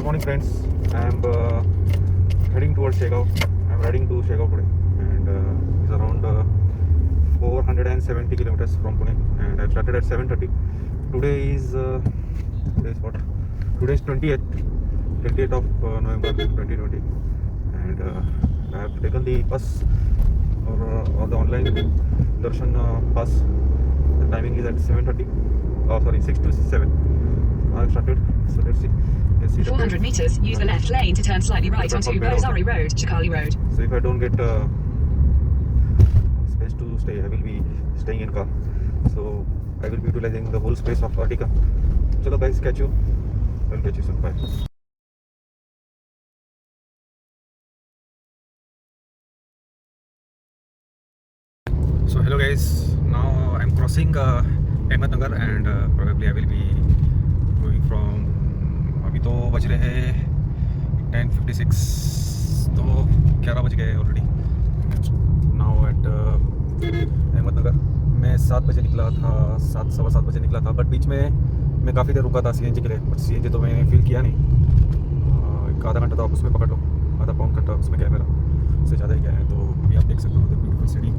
morning, friends. I'm heading towards Shegaon. I'm riding to Shegaon today, and it's around 470 kilometers from Pune. And I've started at 7:30. Today is what? Today is 20th of November 2020, and I have taken the bus or the online darshan bus. The timing is at 7:30. Oh, sorry, 6 to 7. I've started. So let's see. 400 meters, use the left lane to turn slightly right onto Rosari Road, Chakali Road. So if I don't get space to stay, I will be staying in car. So I will be utilizing the whole space of Ertiga. Chalo guys, catch you. I'll catch you soon. Bye. So hello guys. Now I'm crossing Ahmednagar and probably I will be going from. अभी तो बज रहे हैं 10:56, तो 11 बज गए already. Now at Ahmednagar. मैं 7 बजे निकला था, 7 सवा 7 बजे निकला था, बट बीच में मैं काफ़ी देर रुका था CNG के लिए, बट CNG तो मैंने फील किया नहीं. एक आधा घंटा तो आप उसमें पकड़ लो, आधा पौन घंटा उसमें गया मेरा, उससे ज़्यादा ही गया है. तो अभी आप देख सकते हो the beautiful city.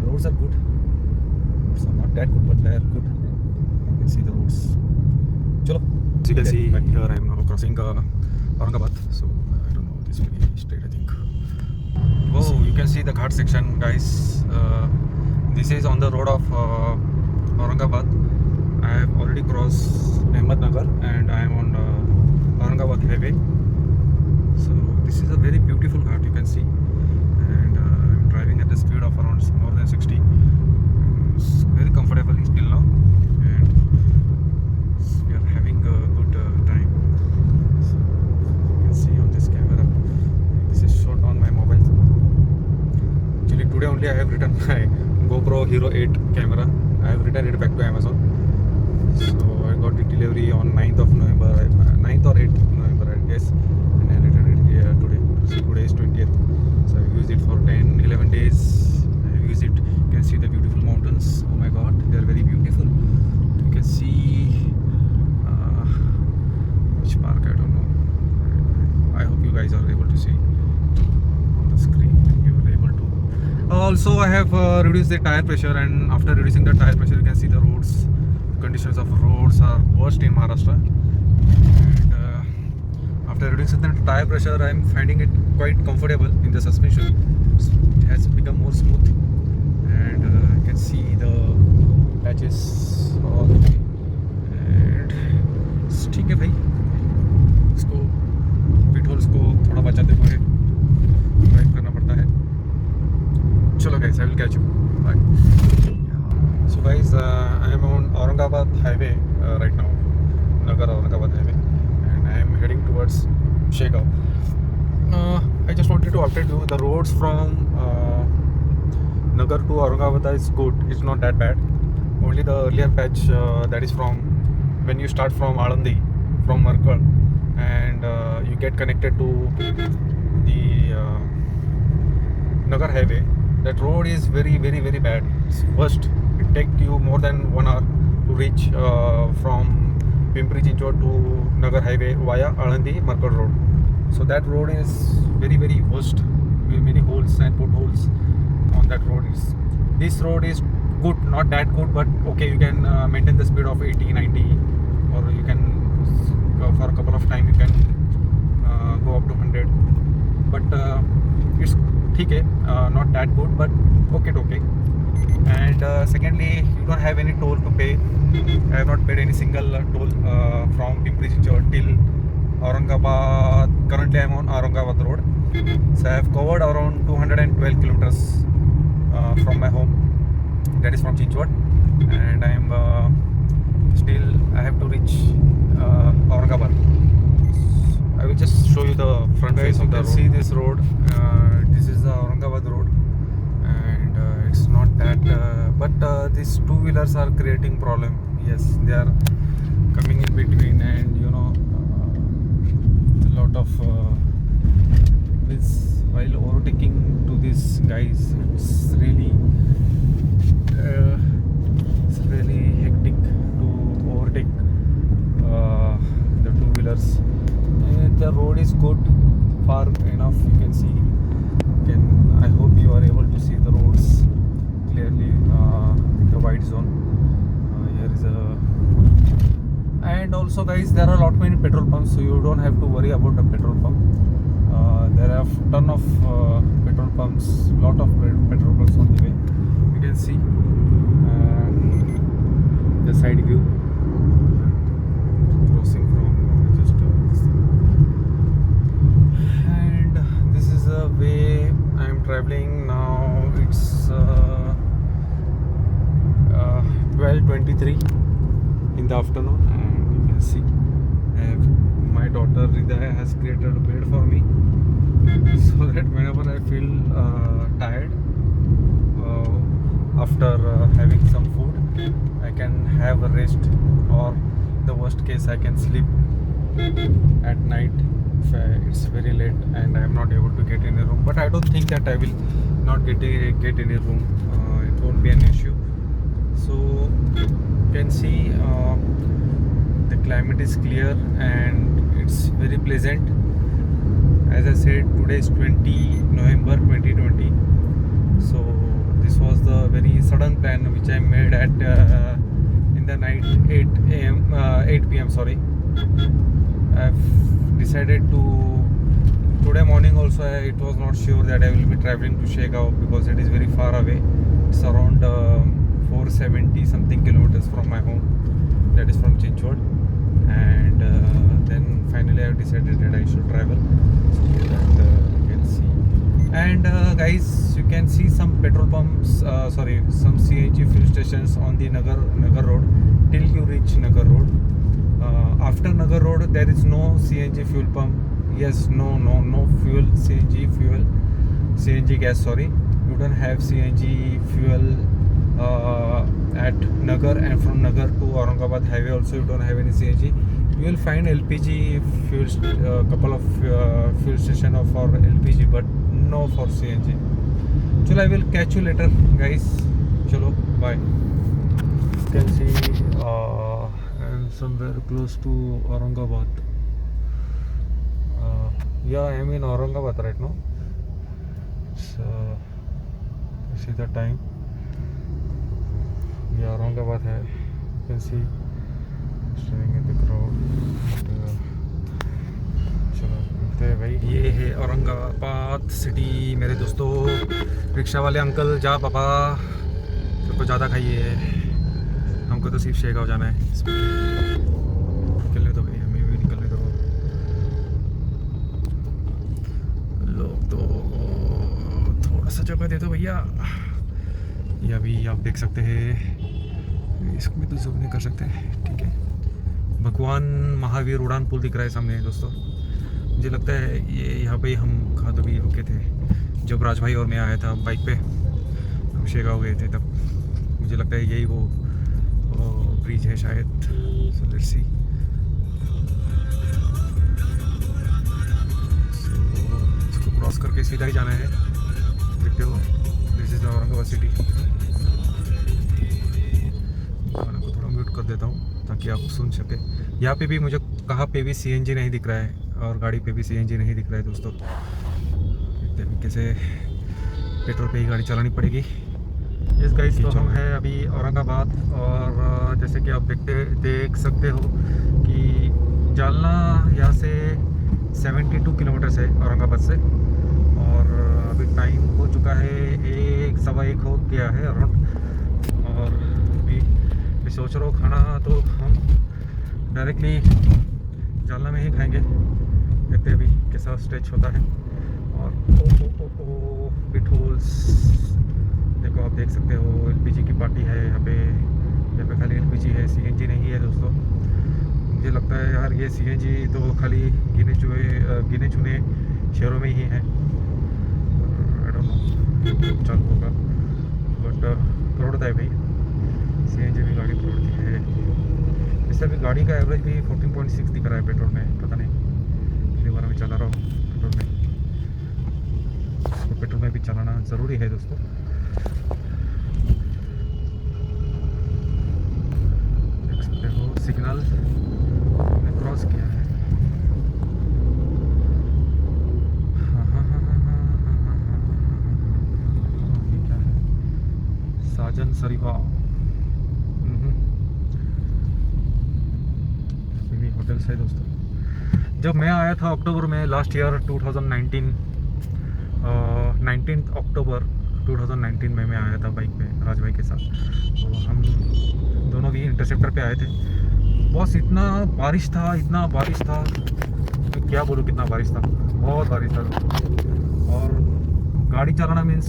Roads are good, roads are not that good but they are good. You can see the roads. चलो. As you can see, here I am now crossing Aurangabad. So I don't know, this will be straight, I think. Oh, you can see the ghat section, guys. This is on the road of Aurangabad. I have already crossed Ahmednagar and I am on Aurangabad highway. So this is a very beautiful ghat, you can see. And I'm driving at the speed of around more than 60. It's very comfortable still now. And we are having a good time. So you can see on this camera. This is shot on my mobile. Actually today only I have returned my GoPro Hero 8 camera. I have returned it back to Amazon. So I got the delivery on 9th of November, 9th or 8th November I guess, and I returned it here today. So today is 20th. So I used it for 10-11 days. I have used it. You can see the beautiful mountains. Oh my god, they are very beautiful. You can see which park, I don't know. I hope you guys are able to see on the screen. You are able to. Also, I have reduced the tire pressure, and after reducing the tire pressure, you can see the roads. Conditions of roads are worst in Maharashtra. And after reducing the tire pressure, I am finding it quite comfortable in the suspension. It has become more smooth, and you can see the patches all the way. And ठीक है भाई, इसको patrols को थोड़ा बचाते हुए drive करना पड़ता है. चलो guys, I will catch you. Bye. So guys, I am on Aurangabad highway right now, Nagar Aurangabad highway, and I am heading towards Shegaon. I just wanted to update you. The roads from Nagar to Aurangabad is good. It's not that bad. Only the earlier patch that is from when you start from Alandi, from Markal, and you get connected to the Nagar highway. That road is very, very, very bad. It's worst. It takes you more than 1 hour to reach from Pimpri Chinchwad to Nagar highway via Alandi Markal road. So that road is very, very worst. Many holes and potholes on that road. This road is good, not that good, but okay, you can maintain the speed of 80, 90, or you can for a couple of time you can go up to 100. But it's ठीक है, not that good, but okay. And secondly, you don't have any toll to pay. I have not paid any single toll from Pimpri Chinchwad till Aurangabad. Currently I am on Aurangabad road. So I have covered around 212 kilometers from my home, that is from Chinchwad, and I am still I have to reach Aurangabad. I will just show you the front face of the road. See this road. This is the Aurangabad road, and it's not that. But these two-wheelers are creating problem. Yes, they are coming in between, and you know, a lot of this while overtaking to these guys. It's really hectic to overtake the two-wheelers. the road is good, far enough you can see. I hope you are able to see the roads clearly in the white zone. Here is a, and also guys, there are a lot many petrol pumps, so you don't have to worry about a petrol pump. There are ton of petrol pumps, lot of petrol pumps on the way. You can see the side view. Crossing from just this thing. And this is the way I am traveling now. It's 12:23 in the afternoon, and you can see my daughter Ridaya has created a bed for me, so that whenever I feel tired after having some food, I can have a rest, or the worst case I can sleep at night if it's very late and I am not able to get in a room. But I don't think that I will not get in a room. It won't be an issue. So you can see the climate is clear and it's very pleasant. As I said, today is 20 November 2020. So this was the very sudden plan which I made at in the night 8 p.m. sorry. I've decided to, today morning also it was not sure that I will be traveling to Shegaon because it is very far away. It's around 470 something kilometers from my home, that is from Chinchwad. And then finally I have decided that I should travel, so that you can see. And guys, you can see some petrol pumps, some CNG fuel stations on the Nagar road till you reach Nagar road. After Nagar road there is no CNG fuel pump. Yes, no fuel, CNG gas, sorry. You don't have CNG fuel at Nagar, and from Nagar to Aurangabad highway also you don't have any CNG. You will find LPG fuel, couple of fuel station for LPG, but no for CNG. Chalo, I will catch you later guys. Chalo, bye. You can see I'm somewhere close to Aurangabad. Yeah, I am in Aurangabad right now. So you see the time. Yeah, Aurangabad hai. You can see standing in the crowd. चलो मिलते हैं भाई. ये है Aurangabad city मेरे दोस्तों. Rickshaw वाले uncle, जा पापा, सबको ज़्यादा खाइए, हमको तो सिर्फ शेगांव जाना है. निकलने दो भाई, हमें भी निकलने दो. लोग तो थोड़ा सा जगह दे दो भैया. ये अभी आप देख सकते हैं, इसको भी तो जूम नहीं कर सकते, ठीक है. भगवान महावीर उड़ान पुल दिख रहा है सामने दोस्तों. मुझे लगता है ये यहाँ पे हम कहाँ तो भी रुके थे जब राज भाई और मैं आया था बाइक पे. हम शेगांव गए थे तब. मुझे लगता है यही वो ब्रिज है शायद. So let's see. इसको क्रॉस करके सीधा ही जाना है. देखते हो, दिस इज औरंगाबाद सिटी. गाना को थोड़ा म्यूट कर देता हूँ ताकि आप सुन सके. यहाँ पे भी मुझे कहाँ पे भी सीएनजी नहीं दिख रहा है और गाड़ी पे भी सीएनजी नहीं दिख रहा है दोस्तों. इस तरीके से पेट्रोल पे ही गाड़ी चलानी पड़ेगी. इस गाइस तो हम हैं अभी औरंगाबाद, और जैसे कि आप देख सकते हो कि जालना यहाँ से 72 किलोमीटर है औरंगाबाद से. और अभी टाइम हो चुका है 1:15 हो गया है अराउंड. और अभी सोच रहा हूँ खाना तो हम डायरेक्टली जालना में ही खाएंगे. देखते हैं अभी कैसा स्ट्रेच होता है. और ओ पिटहोल्स देखो, आप देख सकते हो एलपीजी की पार्टी है यहाँ पे. यहाँ पे खाली एलपीजी है, सीएनजी नहीं है दोस्तों. मुझे लगता है यार ये सीएनजी तो खाली गिने चुने शहरों में ही है. आई डोंट नो चालू होगा, बट करोड़ता है भाई. सीएनजी भी गाड़ी करोड़ की है. इससे भी गाड़ी का एवरेज भी 14.6 दिख रहा है पेट्रोल में. पता नहीं, पहली बार मैं चला रहा हूँ पेट्रोल में. इसको पेट्रोल में भी चलाना ज़रूरी है दोस्तों. देख सकते हो सिग्नल क्रॉस किया है. सरीवा होटल्स है दोस्तों। जब मैं आया था अक्टूबर में लास्ट ईयर 2019 19 अक्टूबर 2019 में मैं आया था बाइक पे राज भाई के साथ। तो हम दोनों भी इंटरसेप्टर पे आए थे। बस इतना बारिश था मैं क्या बोलूँ, कितना बारिश था, बहुत बारिश था। और गाड़ी चलाना मीन्स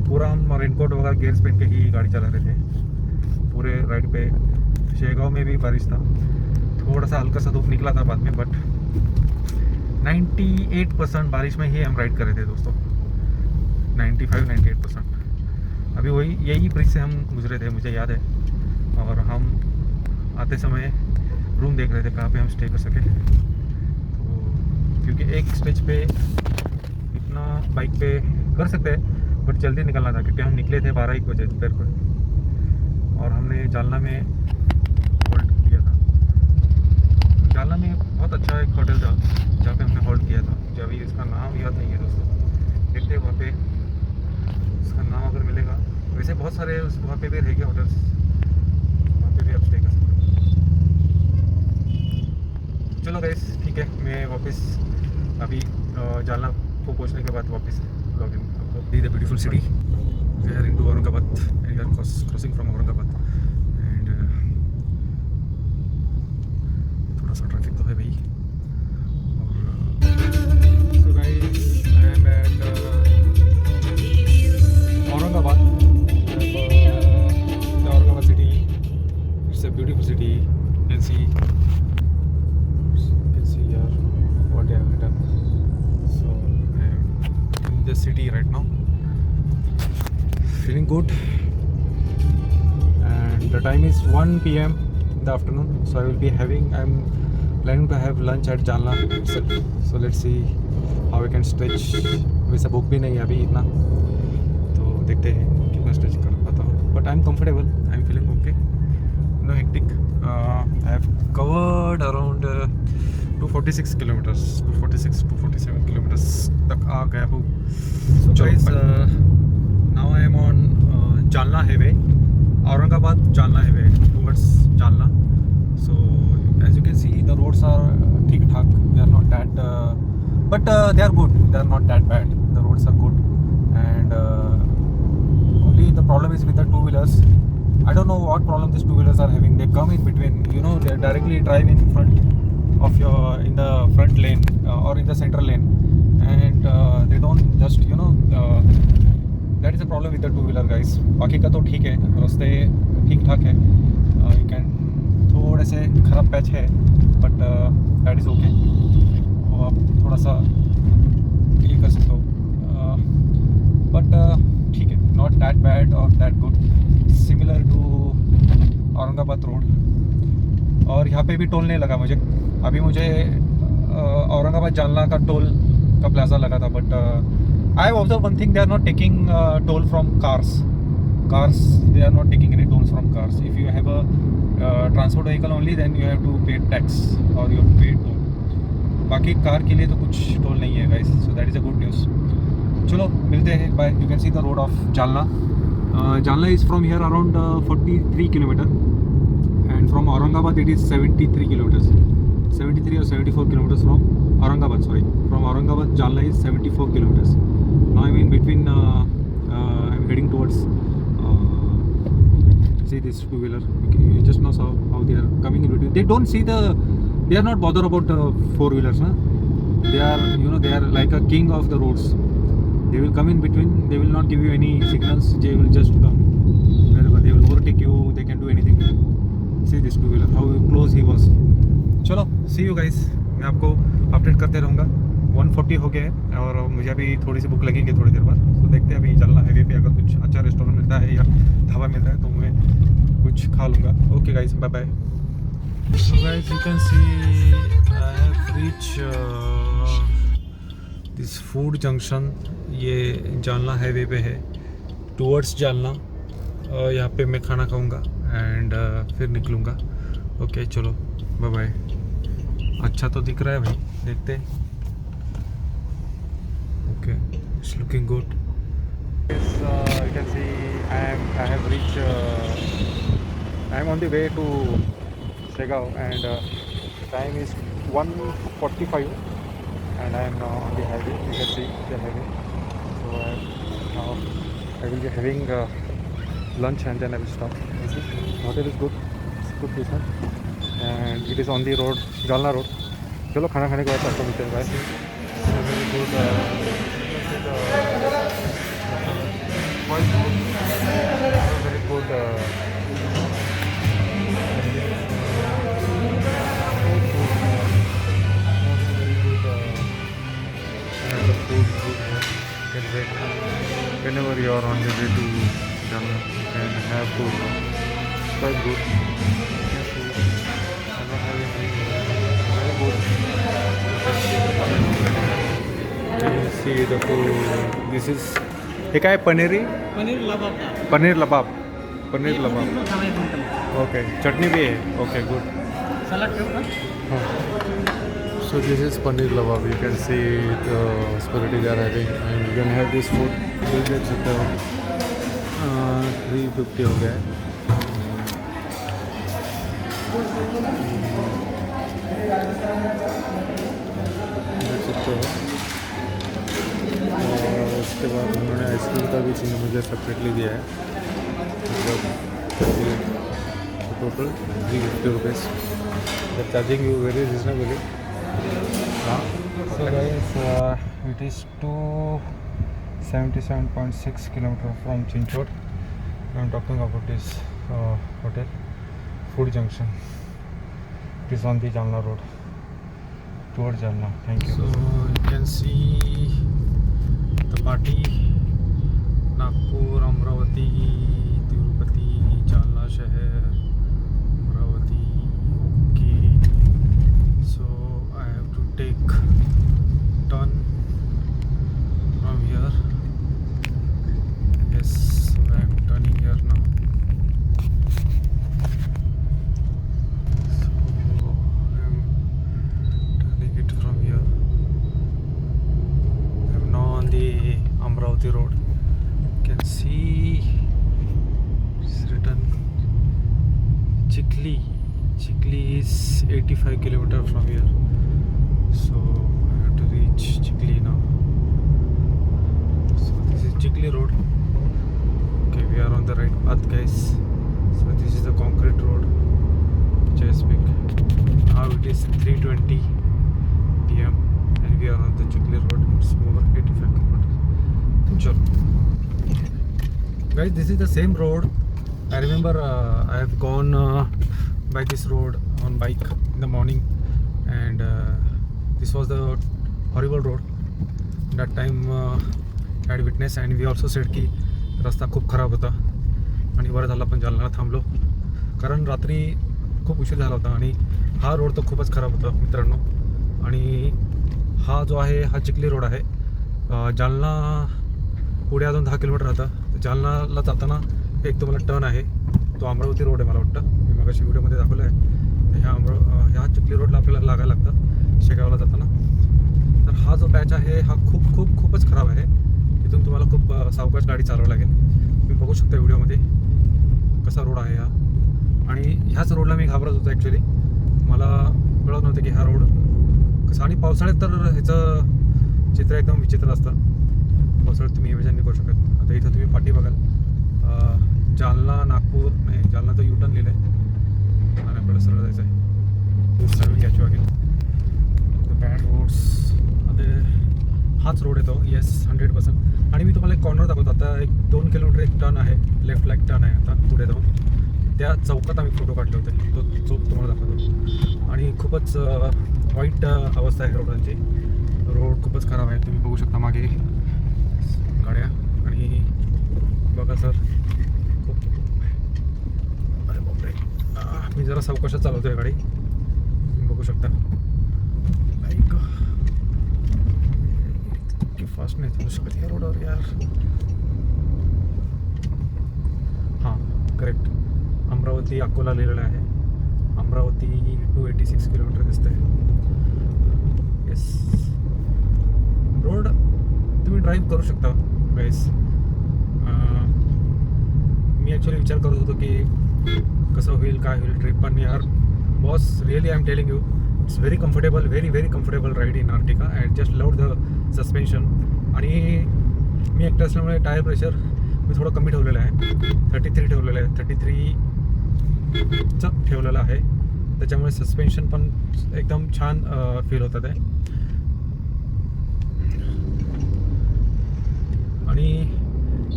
पूरा हम रेनकोट वगैरह गेयर्स पहन के ही गाड़ी चला रहे थे पूरे राइड पे। शेगांव में भी बारिश था, थोड़ा सा हल्का सा धूप निकला था बाद में, बट 98% बारिश में ही हम राइड कर रहे थे दोस्तों। 95-98%। अभी वही यही ब्रिज से हम गुजरे थे, मुझे याद है। और हम आते समय रूम देख रहे थे कहाँ पे हम स्टे कर सके। तो क्योंकि एक स्टेज पे इतना बाइक पे कर सकते हैं, बट जल्दी निकलना था क्योंकि हम निकले थे 12-1 बजे दोपहर को। और हमने जालना में होल्ड किया था। जालना में बहुत अच्छा एक होटल था जहाँ पे हमने होल्ड किया था। मुझे अभी इसका नाम याद नहीं है दोस्तों, देखते हैं वहाँ पे इसका नाम अगर मिलेगा। वैसे बहुत सारे वहाँ पे भी रहेंगे होटल्स, वहाँ पे भी आप स्टे कर सकते हो। चलो गाइस ठीक है, मैं वापस अभी जालना को पहुँचने के बाद वापस log in. The the beautiful city, we are into Aurangabad and we are crossing from Aurangabad. And थोड़ा सा ट्रैफिक तो है भाई। So guys, I am at Aurangabad. The Aurangabad city. It's a beautiful city. You can see here what they have done. So I am in the city right now. Feeling good. And the time is 1 p.m. in the afternoon. So I will be having. I'm planning to have lunch at Jalna itself. So let's see how we can stretch. वैसे भूख भी नहीं है अभी इतना, तो देखते हैं कितना स्ट्रेच कर पाता हूँ। But I am comfortable, I am feeling okay, no hectic. I have covered around 246 kilometres, 247 kilometres तक आ गया हूँ। So guys now I am on Jalna highway, Aurangabad Jalna highway towards Jalna. So as you can see, the roads are ठीक ठाक, they are not that but they are good, they are not that bad, the roads are good. And only the problem is with the two-wheelers. I don't know what problem these two-wheelers are having. They come in between, you know, they directly drive in front of your, in the front lane or in the center lane, and they don't just, you know, that is the problem with the two-wheeler guys. बाकी का तो ठीक है, रास्ते ठीक ठाक है, you can थोड़े से खराब पैच है, बट दैट इज़ ओके। वो आप थोड़ा सा ये कर सकते हो, बट ठीक है, नॉट दैट बैड और that good, similar to Aurangabad road. और यहाँ पे भी टोल नहीं लगा मुझे। अभी मुझे औरंगाबाद जालना का टोल का प्लाजा लगा था, but I observe one thing, they are not taking toll from cars, they are not taking any tolls from cars. If you have a transport vehicle only, then you have to pay tax or you have to pay toll. बाकी car के लिए तो कुछ toll नहीं है guys, so that is a good news. चलो मिलते हैं, bye. You can see the road of Jalna. Jalna is from here around 43 kilometer, and from Aurangabad it is 73 kilometers, 73 or 74 kilometers from Aurangabad. Sorry, from Aurangabad Jalna is 74 kilometers. Now I'm in between. I'm heading towards. See this two-wheeler, you just know how they are coming in between. They don't see they are not bothered about the four-wheelers, na? They are, you know, they are like a king of the roads. They will come in between, they will not give you any signals, they will just come wherever, they will overtake you, they can do anything. See this two-wheeler, how close he was. चलो see you guys, मैं आपको update करते रहूँगा। 140 हो गया है और मुझे अभी थोड़ी सी भूख लगेंगे थोड़ी देर बाद, तो देखते हैं अभी जालना हाईवे पे अगर कुछ अच्छा रेस्टोरेंट मिलता है या ढाबा मिल रहा है तो मैं कुछ खा लूँगा। Okay guys, bye bye. So guys, you can see I have reach this food junction. ये जालना हाईवे पे है टुवर्ड्स जालना। यहाँ पे मैं खाना खाऊँगा एंड फिर निकलूँगा। ओके चलो बाय बाय। अच्छा तो दिख रहा है भाई, देखते हैं। Okay, it's looking good. Yes, you can see I have reached. I am on the way to Segaon, and time is 1:45, and I am now on the highway. You can see the highway. So now I will be having lunch, and then I will stop. You see, hotel is good. It's good business, and it is on the road, Jalna road. चलो खाना खाने के बाद आपको मिलते हैं guys. Very good. Quite good. Very good. Whenever you are on the way to Jammu, you can have food. Quite good. I'm not having any very good. You see the food. This is हे काय पनीरी पनीर लबाब पनीर लबाब पनीर लबाब खाना minute okay चटनी भी है okay good सलाद ठेवू का So this is paneer labab. You can see the hospitality they are having, and you can have this food. Bill gets it 350 हो गया है. और उसके बाद उन्होंने आइसक्रीम का भी चीज़ मुझे सेपरेटली दिया है. मतलब total 350 rupees. They're charging you very reasonably. So guys, it is 277.6 kilometers from Chinchod. I'm talking about this hotel, Food Junction. It is on the Jalna road towards Jalna. Thank you. So you can see the party. Nagpur, Amravati, Tirupati, Jalna शहर, Amravati. Okay. So I have to take turn from here. Yes, so I am turning here now. So I am turning it from here. I am now on the Amravati road. You can see it's written Chikli. Chikli is 85 kilometers from here. So I have to reach Chikli now. So this is Chikli road. Okay, we are on the right path, guys. So this is the concrete road which I speak. Now it is 3:20 PM and we are on the Chikli road. It's over 85 kilometers. Chalo. Guys, this is the same road. I remember I have gone by this road on bike in the morning, and this was the horrible road. That time I had witnessed, and we also said की रस्ता खूप खराब होता आणि बरं झालं आपण जालन्याला थांबलो, कारण रात्री खूप उशीर झाला होता आणि हा रोड तर खूपच खराब होता मित्रांनो. आणि हा जो आहे हा चिखली रोड आहे. जालना पुढे अजून 10 किलोमीटर राहतं. जालनाला जाताना एक तुम्हाला टर्न आहे, तो अमरावती रोड आहे मला वाटतं, मी मागाशी व्हिडिओमध्ये दाखवलं आहे. ह्या चिखली रोडला आपल्याला लागायला लागतं शेगावला जाताना. तर हा जो पॅच आहे हा खूपच खराब आहे. इथून तुम्हाला खूप सावकाश गाडी चालवावी लागेल. तुम्ही बघू शकता व्हिडिओमध्ये कसा रोड आहे हा. आणि ह्याच रोडला मी घाबरत होतो ॲक्च्युली. मला कळत नव्हतं की हा रोड कसा. आणि पावसाळ्यात तर ह्याचं चित्र एकदम विचित्र असतं. पावसाळ्यात तुम्ही इमेजिन नाही करू शकत. आता इथं तुम्ही पाठी बघाल, जालना नागपूर नाही, जालना तर युटर्न लिहिलं आहे आणि आपल्याला सरळ जायचं आहे. सर्व कॅच वागेल बॅड रोड्स. आता हाच रोड येतो. येस 100%. आणि मी तुम्हाला एक कॉर्नर दाखवतो. आता एक 2 किलोमीटर एक टर्न आहे, लेफ्ट लाईक टर्न आहे. आता पुढे जाऊन त्या चौकात आम्ही फोटो काढले होते, तो चौक तुम्हाला दाखवतो. आणि खूपच वाईट अवस्था आहे रोडांची. रोड खूपच खराब आहे. तुम्ही बघू शकता मागे गाड्या. आणि बघा सर, खूप अरे बापरे, मी जरा सावकाशात चालवतोय गाडी, तुम्ही बघू शकता. लाईक इतकी फास्ट नाही चालू शकत या रोडवर यार. हां करेक्ट, अमरावती अकोला लिहिलेलं आहे. अमरावती 286 किलोमीटर दिसतंय. येस, रोड तुम्ही ड्राईव्ह करू शकता गाईस. मी ॲक्च्युली विचार करत होतो की कसं होईल काय होईल ट्रिप, पण यार boss really I am telling you it's very comfortable, very very comfortable ride in Ertiga. I just love the suspension. आणि मी एकटं असल्यामुळे टायर प्रेशर मी थोडं कमी ठेवलेलं आहे, 33 ठेवलेलं आहे, 33चं ठेवलेलं आहे. त्याच्यामुळे सस्पेन्शन पण एकदम छान फील होतात आहे. आणि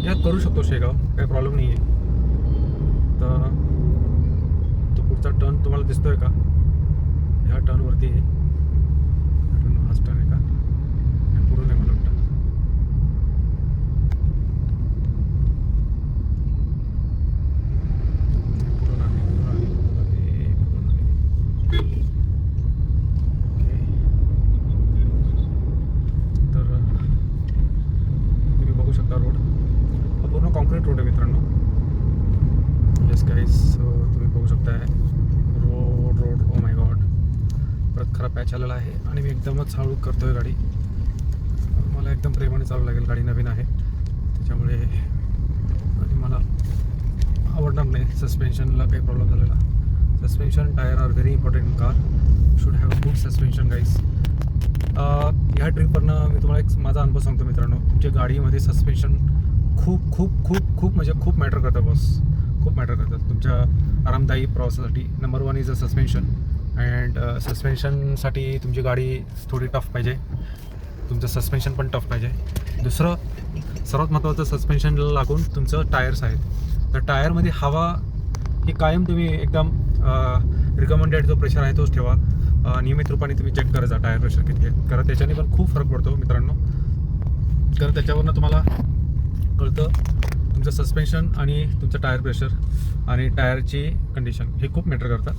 यात करू शकतो शेगाव, काही प्रॉब्लेम नाही आहे. तर तो पुढचा टर्न तुम्हाला दिसतोय का? ह्या टर्नवरती आहे, हाच टर्न आहे का? पुढून आहे मला वाटतं. पुढून आहे. तर तुम्ही बघू शकता रोड हा पूर्ण कॉन्क्रीट रोड आहे मित्रांनो. येस गाईज, तुम्ही बघू शकता रोड ओ माय गॉड परत खराब पॅच आलेला आहे. आणि मी एकदमच हळू करतोय गाडी. मला एकदम प्रेमाने चालू लागेल, गाडी नवीन आहे त्याच्यामुळे. आणि मला आवडणार नाही सस्पेन्शनला काही प्रॉब्लेम झालेला. Suspension tyre are very important in car. Should have a good suspension guys. ह्या ट्रिपवरनं मी तुम्हाला एक माझा अनुभव सांगतो मित्रांनो. तुमच्या गाडीमध्ये सस्पेन्शन खूप खूप खूप खूप म्हणजे खूप मॅटर करतं बॉस, खूप मॅटर करतात तुमच्या आरामदायी प्रवासासाठी. Number 1 is a suspension. And सस्पेन्शनसाठी तुमची गाडी थोडी टफ पाहिजे, तुमचं सस्पेन्शन पण टफ पाहिजे. दुसरं सर्वात महत्त्वाचं सस्पेन्शनला लागून तुमचं टायर्स आहेत. तर टायरमध्ये हवा ही कायम तुम्ही एकदम रिकमेंडेड जो प्रेशर आहे तोच ठेवा. नियमित रूपाने तुम्ही चेक करत जा टायर प्रेशर किती आहे, कारण त्याच्याने पण खूप फरक पडतो मित्रांनो. कारण त्याच्यावरनं तुम्हाला कळतं तुमचं सस्पेन्शन आणि तुमचं टायर प्रेशर आणि टायरची कंडिशन हे खूप मॅटर करतात.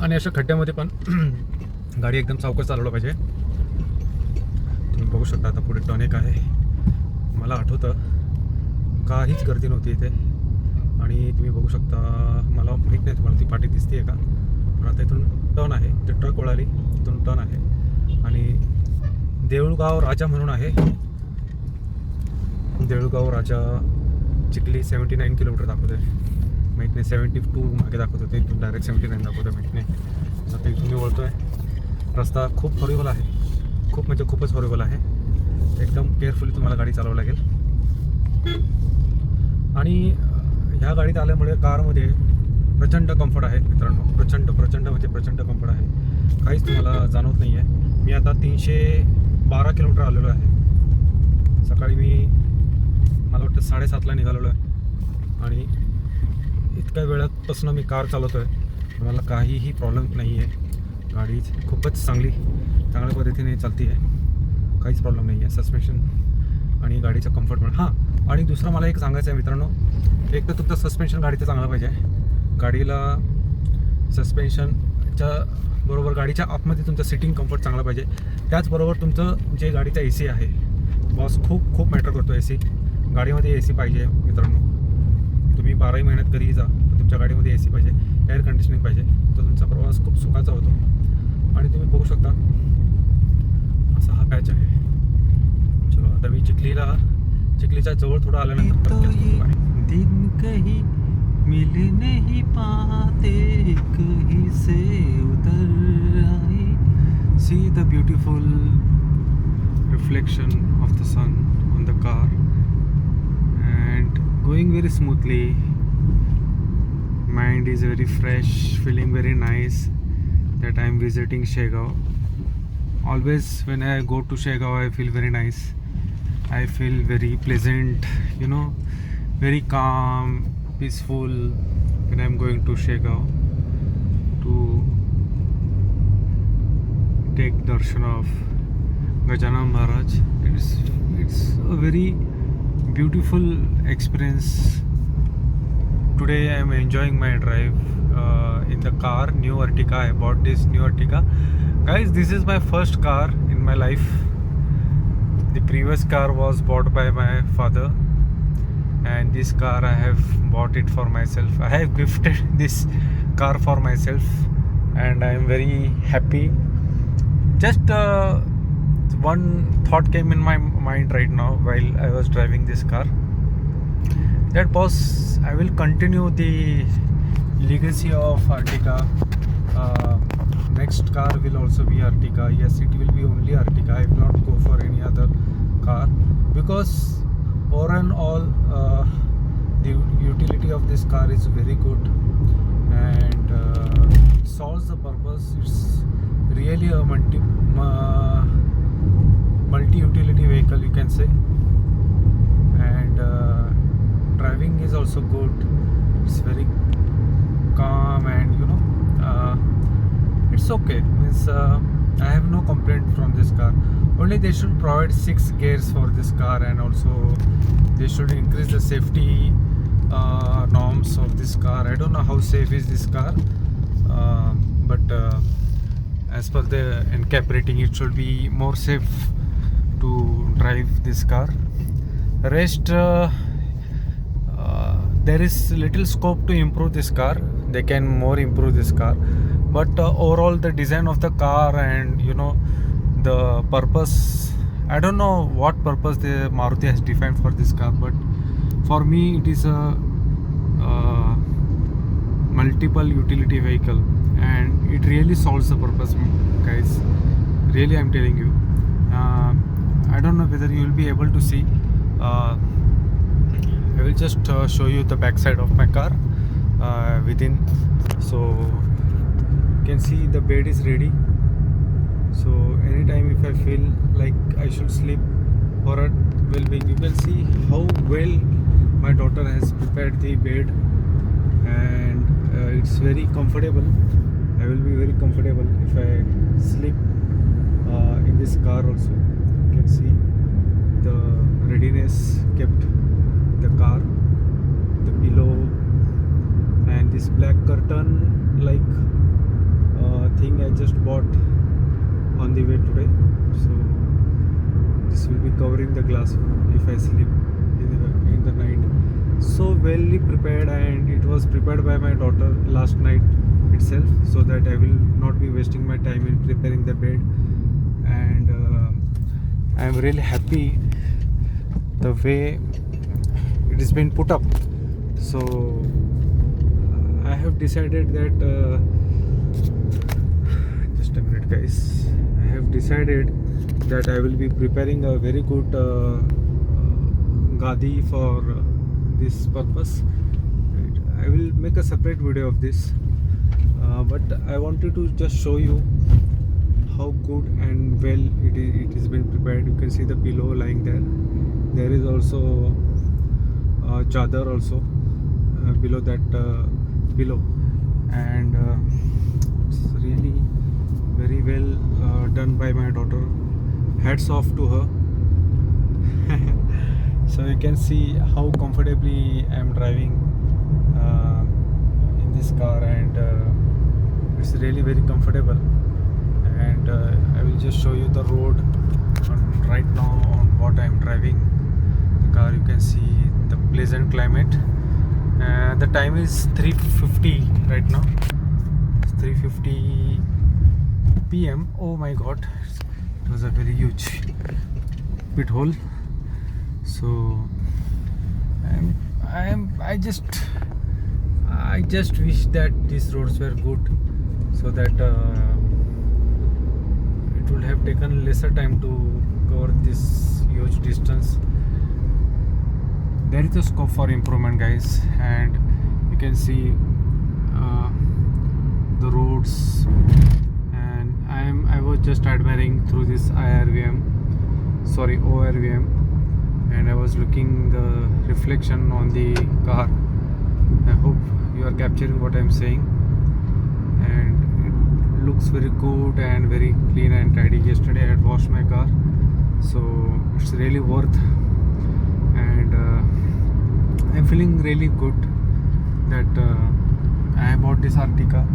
आणि अशा खड्ड्यामध्ये पण गाडी एकदम सावकाश चालवलं पाहिजे. तुम्ही बघू शकता आता पुढे टर्न एक आहे. मला आठवतं काहीच गर्दी नव्हती इथे. आणि तुम्ही बघू शकता, मला माहीत नाही तुम्हाला ती पाटी दिसते आहे का, पण आता इथून टर्न आहे. ते ट्रक वळाली, इथून टर्न आहे. आणि देऊळगाव राजा म्हणून आहे. देऊळगाव राजा चिखली 79 किलोमीटर दाखवते, माहीत नाही 72 मागे दाखवत होते, इथून डायरेक्ट 79 दाखवतं माहीत नाही. आता इथून मी वळतो आहे. रस्ता खूप हॉरिबल आहे, खूप म्हणजे खूपच हॉरिबल आहे. एकदम केअरफुली तुम्हाला गाडी चालवावी लागेल. आणि ह्या गाडीत आल्यामुळे कारमध्ये प्रचंड कम्फर्ट आहे मित्रांनो. प्रचंड म्हणजे प्रचंड कम्फर्ट आहे. काहीच तुम्हाला जाणवत नाही आहे. मी आता 312 किलोमीटर आलेलो आहे. सकाळी मी मला वाटतं 7:30ला निघालेलो आहे. आणि इतक्या वेळापासून मी कार चालवतो आहे, मला काहीही प्रॉब्लेम नाही आहे. गाडी खूपच चांगल्या पद्धतीने चालती आहे, काहीच प्रॉब्लेम नाही आहे. सस्पेन्शन आणि गाडीचा कम्फर्ट पण. हां, आणि दुसरं मला एक सांगायचं आहे मित्रांनो, एक तर तुमचं सस्पेन्शन गाडीचं चांगलं पाहिजे. गाडीला सस्पेन्शनच्या बरोबर गाडीच्या आतमध्ये तुमचं सिटिंग कम्फर्ट चांगला पाहिजे. त्याचबरोबर तुमचं जे गाडीचा AC आहे बॉस, खूप मॅटर करतो AC. गाडीमध्ये AC पाहिजे मित्रांनो. तुम्ही 12ही महिन्यात कधीही जा, पण तुमच्या गाडीमध्ये AC पाहिजे, एअर कंडिशनिंग पाहिजे, तर तुमचा प्रवास खूप सुखाचा होतो. आणि तुम्ही बघू शकता असा हा पॅच आहे. चलो आता मी चिखलीच्या जवळ थोडं आल्यानंतर दिन कहीं मिल नहीं पाते कहीं से उतर आई. See the beautiful reflection of the sun on the car and going very smoothly. Mind is very fresh, feeling very nice that I am visiting Shegaon. Always when I go to Shegaon I feel very nice. I feel very pleasant, you know, very calm, peaceful when I am going to Shegaon to take darshan of Gajanam Maharaj. It's a very beautiful experience. Today I am enjoying my drive in the car, new Ertiga. I bought this new Ertiga. Guys, this is my first car in my life. The previous car was bought by my father, and this car I have bought it for myself. I have gifted this car for myself and I am very happy. Just one thought came in my mind right now while I was driving this car. That boss, I will continue the legacy of Ertiga. Next car will also be Ertiga. Yes, it will be only Ertiga. I will not go for any other car because all the utility of this car is very good and solves the purpose. It's really a multi-utility vehicle, you can say, and driving is also good. It's very calm and it's okay. Means I have no complaint from this car. Only they should provide 6 gears for this car, and also they should increase the safety norms of this car. I don't know how safe is this car, but as per the NCAP rating, it should be more safe to drive this car. Rest, there is little scope to improve this car. They can more improve this car, but overall the design of the car and the purpose, I don't know what purpose the Maruti has defined for this car, but for me it is a multiple utility vehicle and it really solves the purpose, guys. Really, I'm telling you. I don't know whether you will be able to see. I will just show you the back side of my car within, so you can see the bed is ready. So anytime if I feel like I should sleep for a well-being, you can see how well my daughter has prepared the bed, and it's very comfortable. I will be very comfortable if I sleep in this car also. You can see the readiness kept the car, the pillow, and this black curtain like thing I just bought on the way today. So this will be covering the glass if I sleep in the night. So well prepared, and it was prepared by my daughter last night itself, so that I will not be wasting my time in preparing the bed. And I am really happy the way it has been put up. So I have decided that just a minute, guys. I have decided that I will be preparing a very good gadi for this purpose. I will make a separate video of this, but I wanted to just show you how good and well it has been prepared. You can see the pillow lying there. There is also chadar also below that pillow, and it's really very well done by my daughter. Hats off to her. So you can see how comfortably I am driving in this car, and it's really very comfortable. And I will just show you the road right now on what I am driving the car. You can see the pleasant climate. The time is 3:50 right now. It's 3:50 PM. Oh my god, it was a very huge pit hole. So I just wish that these roads were good, so that it would have taken lesser time to cover this huge distance. There is a scope for improvement, guys, and you can see the roads, and I was just admiring through this ORVM, and I was looking the reflection on the car. I hope you are capturing what I am saying, and it looks very good and very clean and tidy. Yesterday I had washed my car, so it's really worth, and I'm feeling really good that I bought this Ertiga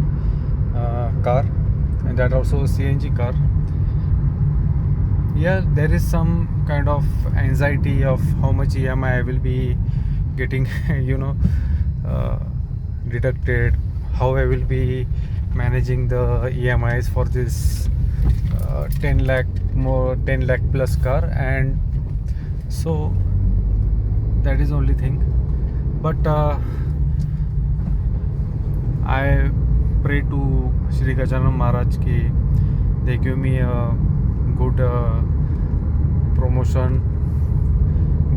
car, and that also a CNG car. Yeah, there is some kind of anxiety of how much EMI I will be getting deducted, how I will be managing the EMIs for this 10 lakh more, 10 lakh plus car, and so that is only thing. But I pray to Shri Gajanan Maharaj ki they give me a good promotion,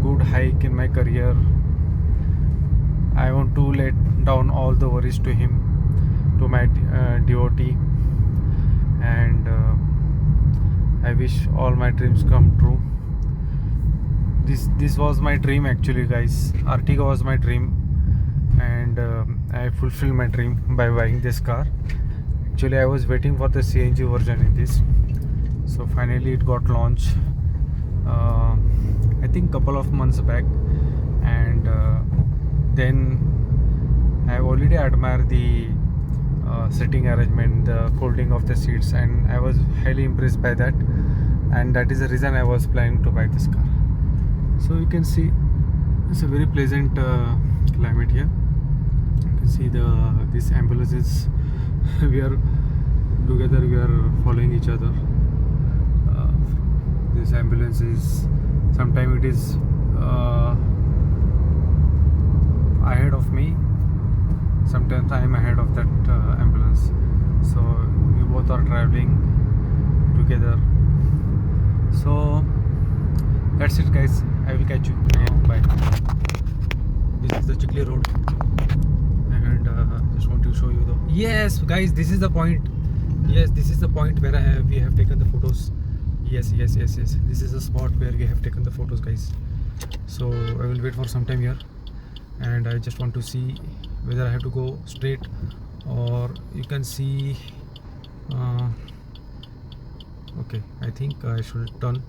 good hike in my career. I want to let down all the worries to him, to my devotee, and I wish all my dreams come true. This was my dream actually, guys. Ertiga was my dream, and I fulfilled my dream by buying this car. Actually, I was waiting for the CNG version in this, so finally it got launched. I think couple of months back, and then I already admired the sitting arrangement, the folding of the seats, and I was highly impressed by that, and that is the reason I was planning to buy this car. So you can see it's a very pleasant climate here. You can see these ambulances. We are together, we are following each other. This ambulance is, sometimes it is ahead of me, sometimes I am ahead of that ambulance, so we both are traveling together. So that's it, guys. I will catch you again. Bye. This is the Chikli road, and just want to show you the, yes guys, this is the point. Yes, this is the point where we have taken the photos. Yes, this is the spot where we have taken the photos, guys. So I will wait for some time here, and I just want to see whether I have to go straight, or you can see okay, I think I should turn,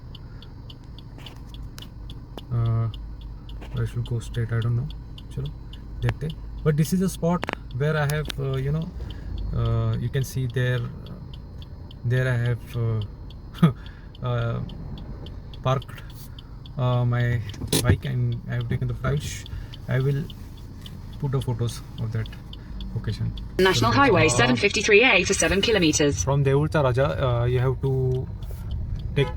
I should go straight, I don't know. Chalo, dekhte. But this is a spot where I have you can see there I have parked my bike, and I have taken the flight. I will put the photos of that location. National Highway 753A for 7 kilometers. From Deulcha Raja, you have to take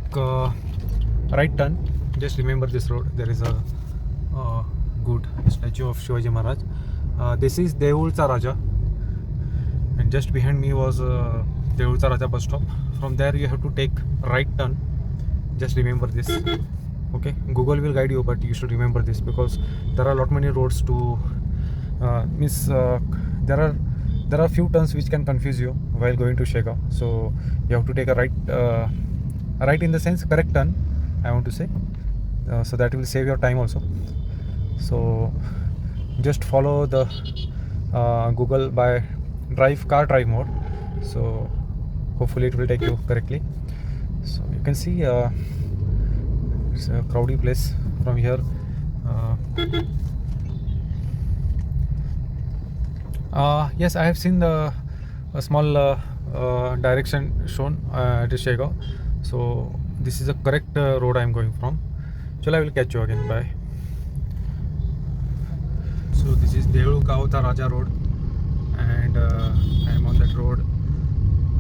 right turn. Just remember this road. There is a good statue of Shivaji Maharaj. This is Deulcha Raja, and just behind me was Deulcha Raja bus stop. From there you have to take right turn. Just remember this. Okay, Google will guide you, but you should remember this, because there are a lot many roads to there are few turns which can confuse you while going to Shegaon. So you have to take a right in the sense correct turn, I want to say, so that will save your time also. So just follow the Google by car drive mode, so hopefully it will take you correctly. So you can see it's a crowdy place from here. Yes, I have seen a small direction shown at Shegaon. So this is the correct road I am going from. Chalo, I will catch you again. Bye. So this is Deulcha Raja road, and I am on that road.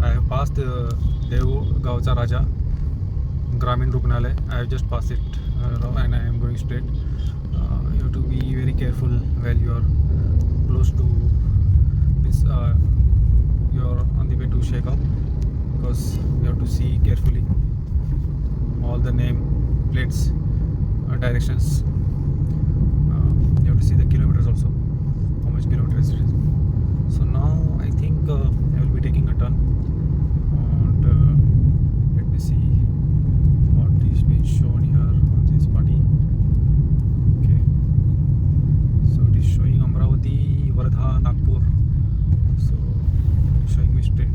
I have passed Deulcha Raja Gramin Rugnalaya. I have just passed it and I am going straight. You have to be very careful while you are close to this. You are on the way to Shegaon, because you have to see carefully all the name plates, directions. You have to see the kilometers also, how much kilometers it is. So now I think I will be taking a turn, and let me see what is being shown here on this party. Okay, so it is showing Amravati, Wardha, Nagpur. So showing me straight.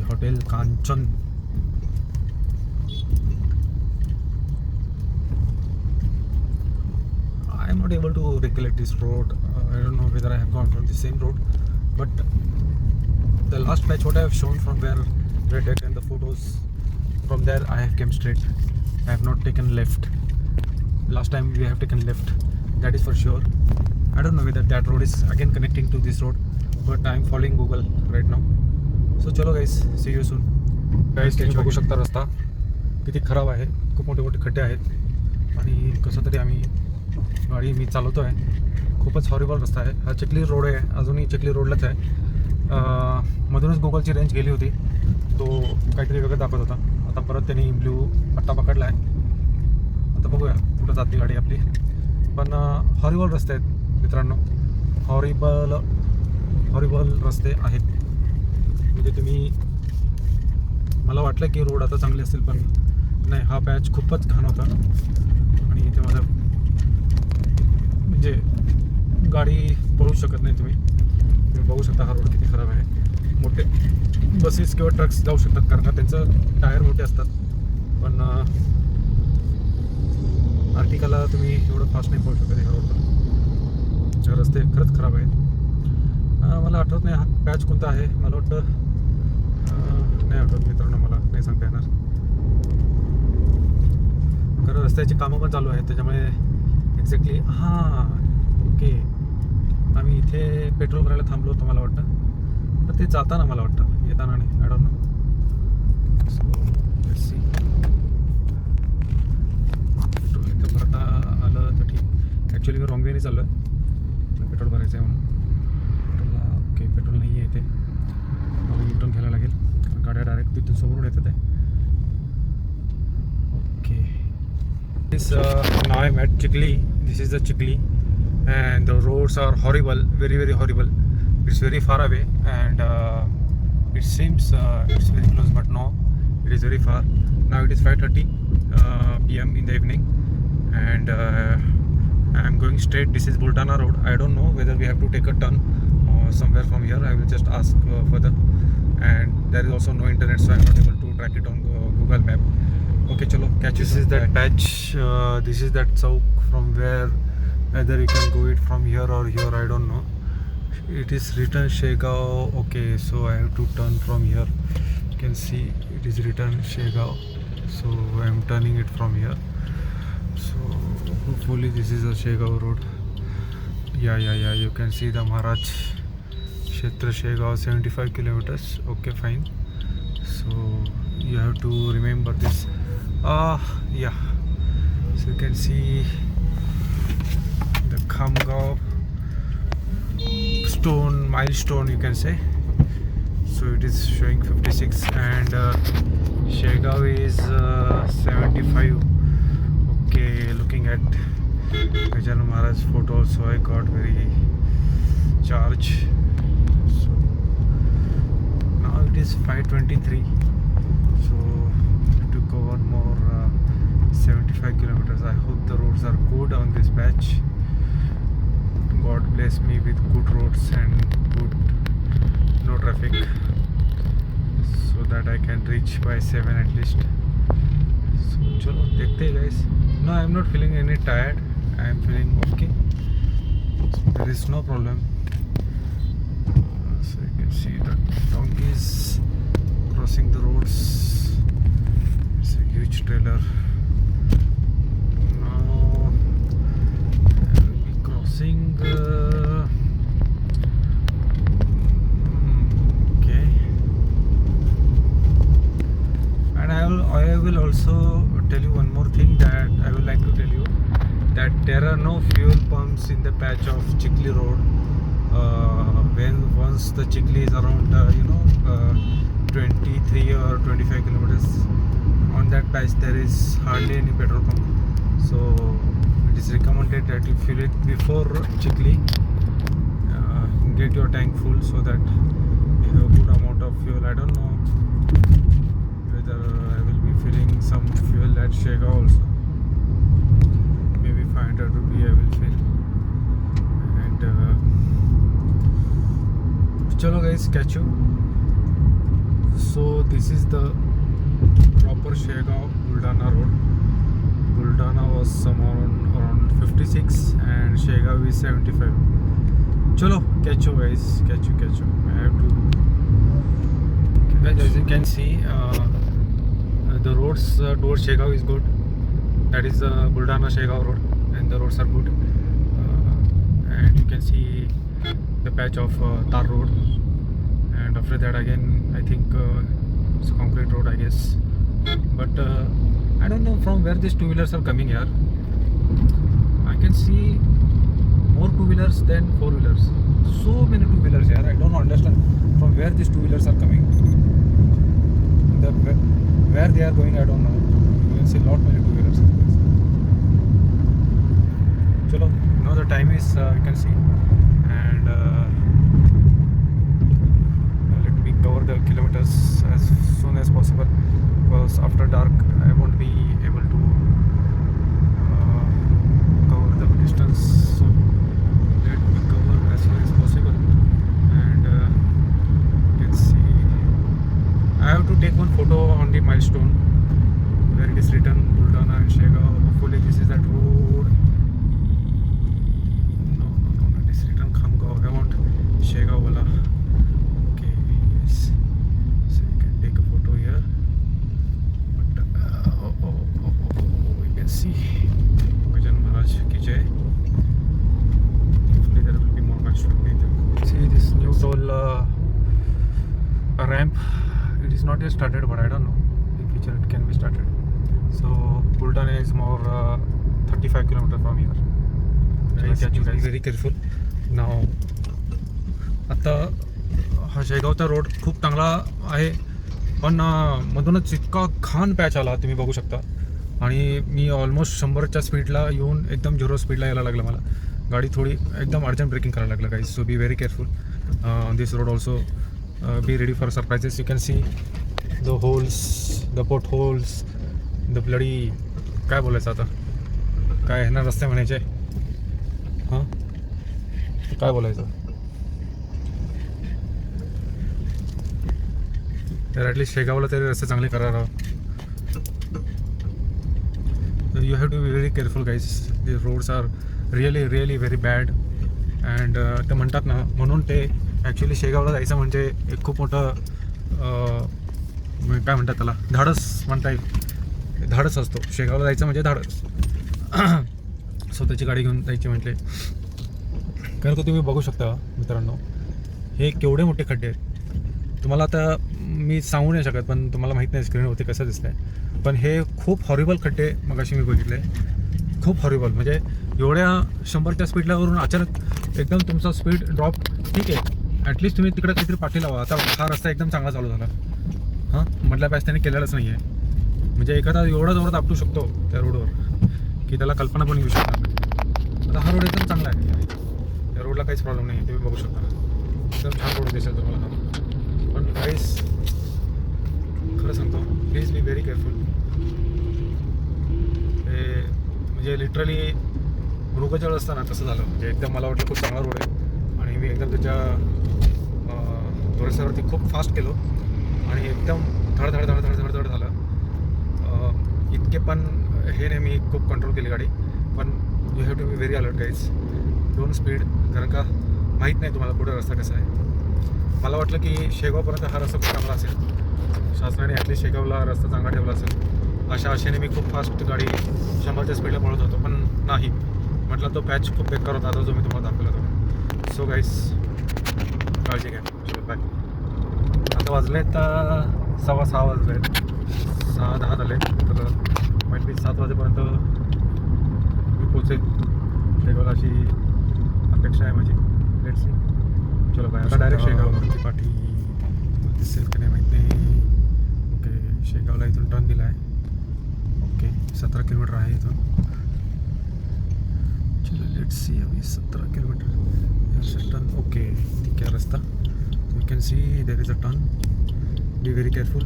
Hotel Kanchan. I am not able to recollect this road. I don't know whether I have gone from the same road, but the last patch what I have shown from where I taken the photos, from there I have came straight. I have not taken left last time we have taken left, that is for sure. I don't know whether that road is again connecting to this road, but I am following Google right now. So चलो guys, see you soon. Guys, तुम्ही बघू शकता रस्ता किती खराब आहे, खूप मोठे मोठे खड्डे आहेत आणि कसं तरी आम्ही गाडी मी चालवतो आहे. खूपच हॉरिबल रस्ता आहे हा. चिखली रोड आहे, अजूनही चिखली रोडलाच आहे. मधूनच गुगलची रेंज गेली होती, तो काहीतरी वेगळं दाखवत होता. आता परत त्यांनी ब्ल्यू पट्टा पकडला आहे. आता बघूया कुठं जाते गाडी आपली. पण हॉरिबल रस्ते आहेत मित्रांनो, हॉरिबल रस्ते आहेत. म्हणजे तुम्ही, मला वाटलं की रोड आता चांगले असतील, पण नाही, हा पॅच खूपच घाण होता. आणि इथे माझा म्हणजे गाडी पळू शकत नाही. तुम्ही बघू शकता हा रोड किती खराब आहे. मोठे बसेस किंवा ट्रक्स जाऊ शकतात कारण का त्यांचं टायर मोठे असतात. पण आर्टिकाला तुम्ही एवढं फास्ट नाही पळू शकत ह्या रोडवर. रस्ते खरंच खराब आहेत. मला आठवत नाही हा पॅच कोणता आहे. मला वाटतं नाही आठवत मित्रांनो, मला नाही सांगता येणार. कारण रस्त्याची कामं पण चालू आहेत त्याच्यामुळे एक्झॅक्टली. हां, ओके. आम्ही इथे पेट्रोल भरायला थांबलो होतो मला वाटतं, तर ते जाताना मला वाटतं, येताना नाही. I don't know. So let's see. Petrol इथं भरता आलं तर ठीक. ॲक्च्युली मी रॉंग वेने चाललो आहे, पेट्रोल भरायचं आहे म्हणून. पेट्रोलला ओके, पेट्रोल नाही आहे इथे. मला युटर्न घ्यायला लागेल कारण गाड्या डायरेक्ट तिथून समोरून येतात आहे. Okay. This now I am at Chikhli. This is the Chikhli. And the roads are horrible, very very horrible. It's very far away, and it seems it's very close, but no, it is very far. Now it is 5:30 p.m. in the evening, and I am going straight. This is Bultana Road. I don't know whether we have to take a turn somewhere from here. I will just ask further. And there is also no internet, so I am not able to track it on Google Map. Okay, chalo, catch you. This is that patch. This is that chowk from where either you can go it from here or here, I don't know. It is written Shegaon. Okay, so I have to turn from here. You can see it is written Shegaon, so I am turning it from here. So hopefully this is a Shegaon road. Yeah, you can see the Maharaj Kshetra Shegaon, 75 kilometers. Okay, fine. So you have to remember this. Yeah, so you can see Khamgaon stone milestone, you can say. So it is showing 56 and Shegaon is 75. Okay, looking at Gajanan Maharaj photo also, I got very charge. So now it is 5:23, so to cover more 75 kilometers. I hope the roads are good on this patch. God bless me with good roads and good no traffic, so that I can reach by 7 at least. So chalo dekhte hain guys. No, I am not feeling any tired. I am feeling okay. So there is no problem. So you can see the donkeys crossing the roads. It's a huge trailer. Okay, and I will also tell you one more thing, that I would like to tell you that there are no fuel pumps in the patch of Chikhli road. When once the Chikhli is around 23 or 25 kilometers, on that patch there is hardly any petrol pump. So it is recommended that you fill it before Chikhli. Get your tank full so that you have a good amount of fuel. I don't know whether I will be filling some fuel at Shegaon also. Maybe 500 rupee I will fill. And chalo guys, catch you. So this is the proper Shegaon Buldana road. Buldana was somewhere around 56 and Shegaon is 75. Chalo, catch you guys, catch you. I have to. Guys, as you can see, the roads towards Shegaon is good. That is Buldana Shegaon road, and the roads are good. And you can see the patch of tar road, and after that again I think it's a concrete road, I guess. But I don't know from where these two-wheelers are coming here. I can see more two-wheelers than four-wheelers. So many two-wheelers here. I don't understand from where these two-wheelers are coming. Where they are going, I don't know. You can see lot many two-wheelers. Chalo, now the time is you can see, and let me cover the kilometers as soon as possible, because after dark I won't be able to cover the distance. So let me cover as soon as possible. And you can see I have to take one photo on the milestone where it is written Buldana and Shegaon. Hopefully this is that road. No, it is written Khamgaon. I want Shegaon wala. Okay, yes. So you can take a photo here. But you can see Gajan Maharaj ki jai. Hopefully there will be more milestone later. See this new toll ramp. It is not yet started, but I don't know in future it can be started. So Buldana is more 35 kilometers from here. Nice. Be very careful. Now आता हा शेगावचा road खूप चांगला आहे, पण मधूनच इतका घाण patch आला तुम्ही बघू शकता. आणि मी ऑलमोस्ट 100च्या स्पीडला येऊन एकदम 0 स्पीडला यायला लागलं. मला गाडी थोडी एकदम अर्जंट ब्रेकिंग करायला लागलं guys. So be very careful on this road also. Be ready for surprises. You can see the holes, the potholes, the bloody काय बोलायचं आता, काय ह्यांना रस्ते म्हणायचे, हां काय बोलायचं, तर ॲटलिस्ट शेगावला तरी रस्ते चांगले करा. You have to be very careful guys. The roads are really very bad. And ते म्हणतात ना, म्हणून ते ॲक्च्युली शेगावला जायचं म्हणजे एक खूप मोठं काय म्हणतात त्याला, धाडस म्हणता येईल. धाडस असतो शेगावला जायचं म्हणजे, धाडस. स्वतःची गाडी घेऊन जायची म्हटले. कारण का तुम्ही बघू शकता मित्रांनो, हे केवढे मोठे खड्डे आहेत. तुम्हाला आता मी सांगू नाही शकत, पण तुम्हाला माहीत नाही स्क्रीनवरती कसं दिसतं आहे. पण हे खूप हॉरिबल खड्डे मगाशी मी बघितले. खूप हॉरिबल म्हणजे एवढ्या 100च्या स्पीडला वरून अचानक एकदम तुमचा स्पीड ड्रॉप. ठीक आहे, ॲटलिस्ट तुम्ही तिकडे काहीतरी पाठी लावा. आता हा रस्ता एकदम चांगला चालू झाला. हां, म्हटल्या पाहिजे त्याने केलेलाच नाही आहे. म्हणजे एखादा एवढा जोरात आपटू शकतो त्या रोडवर की त्याला कल्पना पण येऊ शकणार नाही. आता हा रोड एकदम चांगला आहे. त्या रोडला काहीच प्रॉब्लेम नाही, तुम्ही बघू शकता. एकदम छान रोड दिसेल तुम्हाला. पण काहीच खरं सांगतो, प्लीज बी व्हेरी केअरफुल. हे म्हणजे लिटरली मृगजळ असताना तसं झालं. म्हणजे एकदम मला वाटलं खूप चांगला रोड आहे आणि मी एकदम त्याच्या रस्त्यावरती खूप फास्ट केलो आणि एकदम धड झालं. इतके पण हे नाही, मी खूप कंट्रोल केली गाडी. पण you have to be very alert guys. Don't speed. कारण का माहीत नाही तुम्हाला पुढे रस्ता कसा आहे. मला वाटलं की शेगावपर्यंत हा रस्ता खूप चांगला असेल, शासनाने ॲटलीस्ट शेगावला रस्ता चांगला ठेवला असेल अशा आशेने मी खूप फास्ट गाडी 100च्या स्पीडला पळत होतो. पण नाही, म्हटलं तो पॅच खूप बेकार होता, आता जो मी तुम्हाला दाखवला होता. सो गाईज काळजी घ्या. बाय. आता वाजले तर 6:15 वाजले, 6:10 झाले. तर माहीत मी 7 वाजेपर्यंत मी पोचेल शेगावला अशी अपेक्षा आहे माझी. Let's see. चलो बाय. आता डायरेक्ट शेगाववरती पाठी दिसेल की नाही माहीत नाही. ओके, शेगावला इथून टर्न दिला आहे. ओके, 17 किलोमीटर आहे इथून. चलो लेट्स सी. अभी 17 किलोमीटर टर्न. ओके, ठीक आहे रस्ता. You can see there is a turn. Be very careful.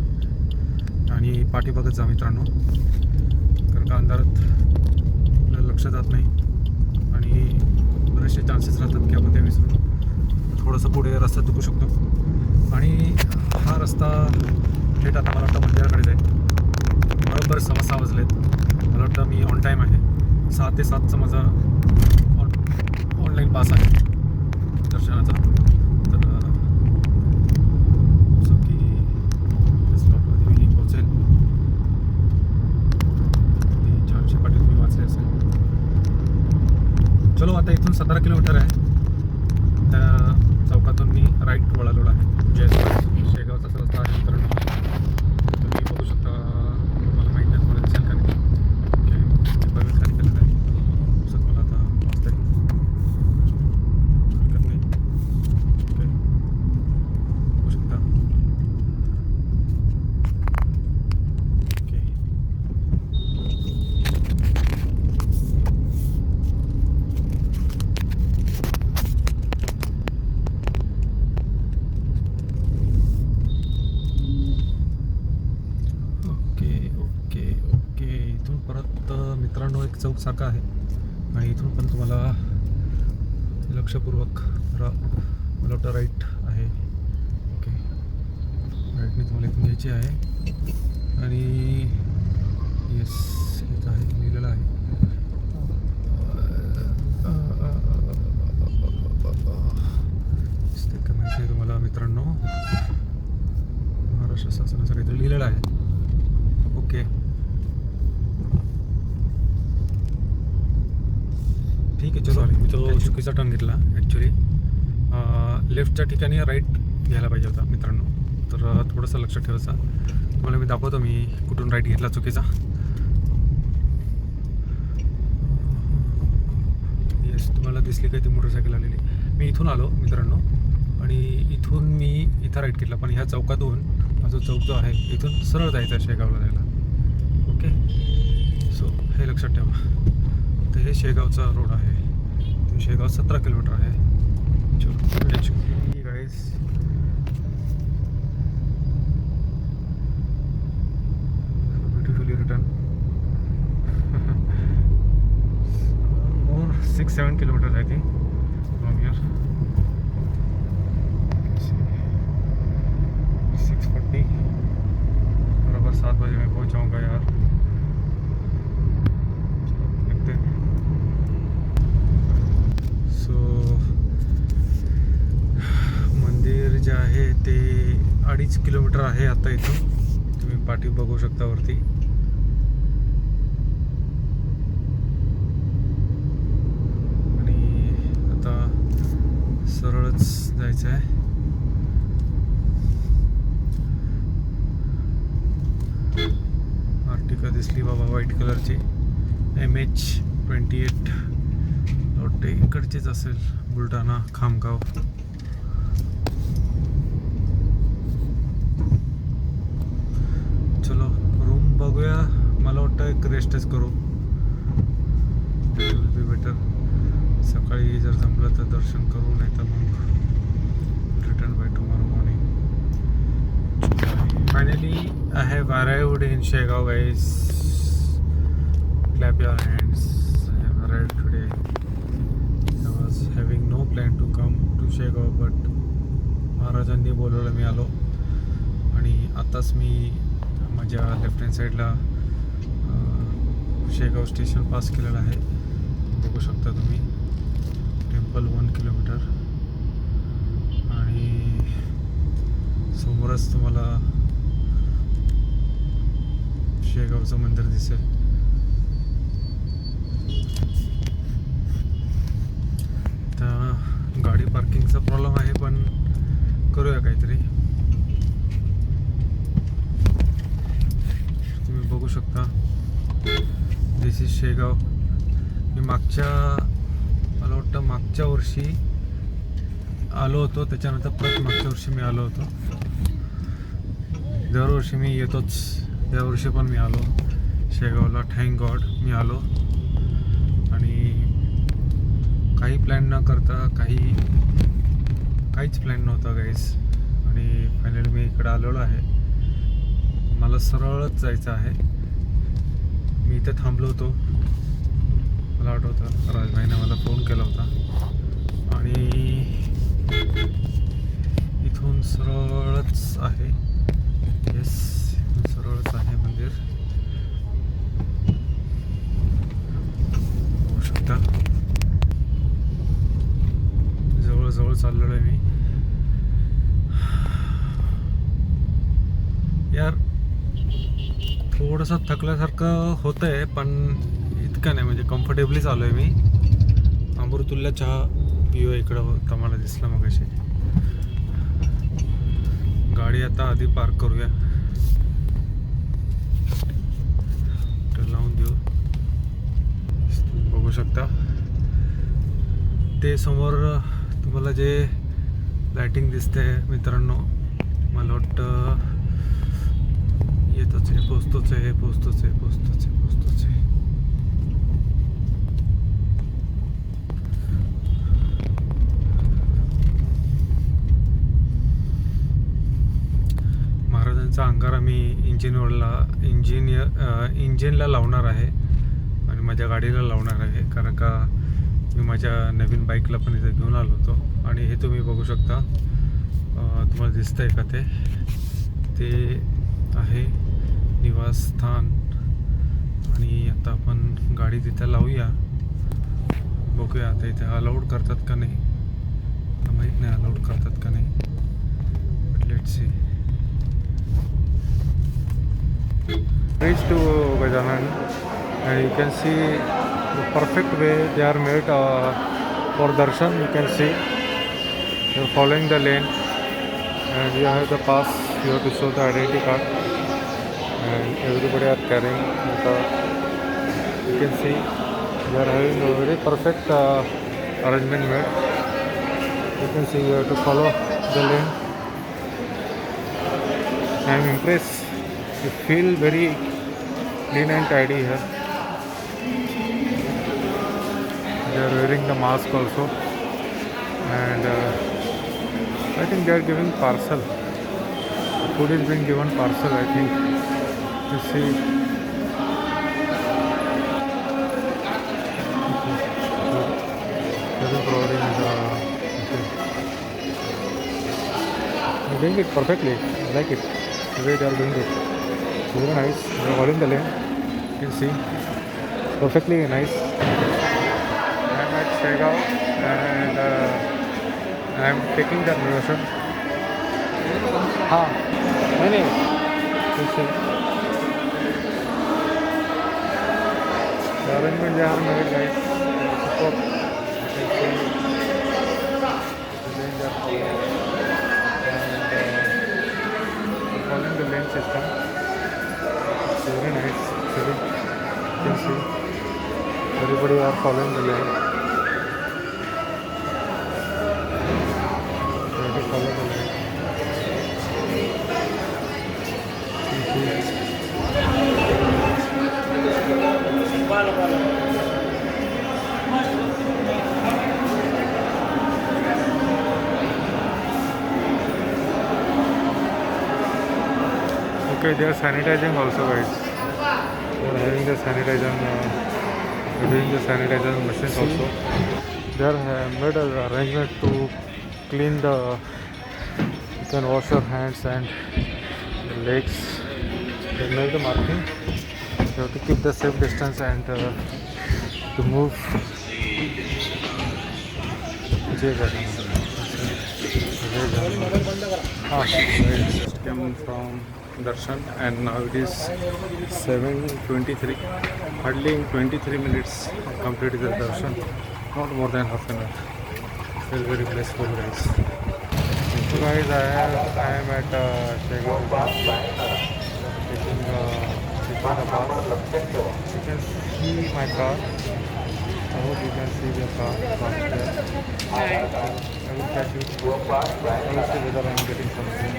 आणि पाठी बघत जा मित्रांनो, कारण का अंधारात आपल्याला लक्ष जात नाही आणि बरेचसे चान्सेस राहतात की आपण ते विसरून थोडंसं पुढे रस्ता चुकू शकतो. आणि हा रस्ता थेट आता मला वाटतं मंदिराकडे जाईल. बरोबर 6:15 वाजलेत. मला वाटतं मी ऑन टाईम आहे. 6 ते 7चा माझा ऑनलाईन पास आहे दर्शनाचा. तर सो की स्टॉपमध्ये मी पोहोचेल. ती छानशी पाटील चलो आता इथून 17 किलोमीटर आहे. त्या चौकातून मी राईट वळालेलो आहे. येस, शेगावचाच रस्ता आहे मित्रांनो. तुम्ही बघू शकता, मला माहीत नाही तुम्हाला दिसेल का नाही. ओके, मी बघा खाली केलेलं आहे. तसं मला आता वाचता येईल, हरकत नाही. ओके, बघू शकता. Okay, okay. इथून परत मित्रांनो एक चौक सारखा आहे आणि इथून पण तुम्हाला लक्षपूर्वक मला वाटतं राईट आहे. ओके, राईटने तुम्हाला इथून घ्यायची आहे आणि येस इथं आहे, लिहिलेलं आहे. दिसते का माहिती आहे तुम्हाला मित्रांनो, महाराष्ट्र शासनाचं काहीतरी लिहिलेलं आहे. ओके, ठीक आहे. चलो, मी तो चुकीचा टर्न घेतला ॲक्च्युली. लेफ्टच्या ठिकाणी राईट घ्यायला पाहिजे होता मित्रांनो, तर थोडंसं लक्षात ठेवायचं. तुम्हाला मी दाखवतो मी कुठून राईट घेतला चुकीचा. येस, तुम्हाला दिसली काय ती मोटरसायकल आलेली. मी इथून आलो मित्रांनो आणि इथून मी इथं राईट घेतला, पण ह्या चौकातून हा जो चौक जो आहे इथून सरळ जायचं आहे शेगावला जायला. ओके, सो हे लक्षात ठेवा. तर हे शेगावचा रोड आहे. तो शेगाव 17 किलोमीटर आहे. चलो guys, beautifully return. More 6-7 kilometre I think from here. 6:40 बराबर 7 बजे मैं पहुंच जाऊंगा यार. देखते हैं. सो मंदिर जे आहे ते 2.5 किलोमीटर आहे आता इथून. तुम्ही पाठी बघू शकता वरती. आणि आता सरळच जायचं आहे. आर्टिका दिसली बाबा व्हाईट कलरची, MH28 वाटते इकडचीच असेल, बुलढाणा खामगाव. चलो रूम बघूया. मला वाटतं एक रेस्टच करू, विल बी बेटर. सकाळी जर जमलं तर दर्शन करू, नाही तर मग return by tomorrow morning. Finally, I have arrived in Shegaon, guys. Clap your hands. I have arrived today. I was having no plan to come to Shegaon, but महाराजांनी बोलवलं, मी आलो. आणि आताच मी माझ्या लेफ्ट हँड साईडला शेगाव स्टेशन पास केलेलं आहे. बघू शकता तुम्ही. टेम्पल 1 किलोमीटर आणि समोरच तुम्हाला शेगावचं मंदिर दिसेल. तर गाडी पार्किंगचा प्रॉब्लेम आहे, पण करूया काहीतरी. तुम्ही बघू शकता, दिस इज शेगाव. मी मला वाटतं मागच्या वर्षी आलो होतो, त्याच्यानंतर परत मागच्या वर्षी मी आलो होतो. दरवर्षी मी येतोच, यावर्षी पण मी आलो शेगावला. थँक गॉड मी आलो. आणि काही प्लॅन न करता, काहीच प्लॅन नव्हता गाईज. आणि फायनली मी इकडं आलेलो आहे. मला सरळच जायचं आहे. मी इथे थांबलो होतो, मला आठवतं राजभाईने मला फोन केला होता. आणि इथून सरळच आहे. येस, सरळच आहे मंदिर. होऊ शकता. जवळ चाललेलो आहे मी. यार थोडंसं थकल्यासारखं होतंय, पण इतकं नाही, म्हणजे कम्फर्टेबली चालू आहे मी. अमृतुल्ला चहा पिओ इकडं आम्हाला दिसला मग अशी गाडी आता आधी पार्क करूया लावून देऊ. बघू शकता ते समोर तुम्हाला जे लाइटिंग दिसते मित्रांनो, मला वाटतं येतच आहे, पोचतोच आहे, पोचतोच आहे, पोचतोच आहे, पोचतोच आहे. महाराजांचा अंगारा मी इंजिनला लावणार आहे आणि माझ्या गाडीला लावणार आहे, कारण का मी माझ्या नवीन बाईकला पण इथे घेऊन आलो होतो. आणि हे तुम्ही बघू शकता, तुम्हाला दिसतंय का ते आहे निवासस्थान. आणि आता आपण गाडी तिथे लावूया, बघूया आता इथे अलाउड करतात का नाही, माहीत नाही अलाउड करतात का नाही, but let's see. Reach to Gajanan and you can see the perfect way they are made for darshan. You can see you are following the lane and you have the pass, you have to show the identity card and everybody are carrying the, you can see they are having a very perfect arrangement made. You can see you have to follow the lane. I am impressed. You feel very clean and tidy here. They are wearing the mask also, and I think they are giving parcel. The food is being given parcel, I think. You see, they are providing the. They are doing it perfectly. I like it. The way they are doing it. Very nice. They are following the lane. You can see perfectly nice. I am at Segaon and I am taking the narration. Many. You see the arrangement they have made, guys. Support. You can see the lane they are following. Following the lane system. It's very nice. You can see everybody are following the lane. You have to follow the lane. You see. Okay, they are sanitizing also, guys. They are having the sanitizing, doing the sanitizing machines also. They are made an arrangement to clean the. You can wash your hands and the legs. They made the marking. You have to keep the safe distance and to move. Just came from darshan and now it is 7:23. Hardly in 23 minutes completed the darshan, not more than half an hour. Feel very blissful, guys. So guys, I am at Segaon, taking the bus. You can see my car. I hope you can see the car parked there. I will catch you. I will see whether I am getting something.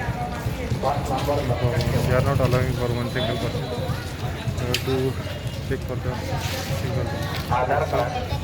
They are not allowing for one single person. You have to check for the single person.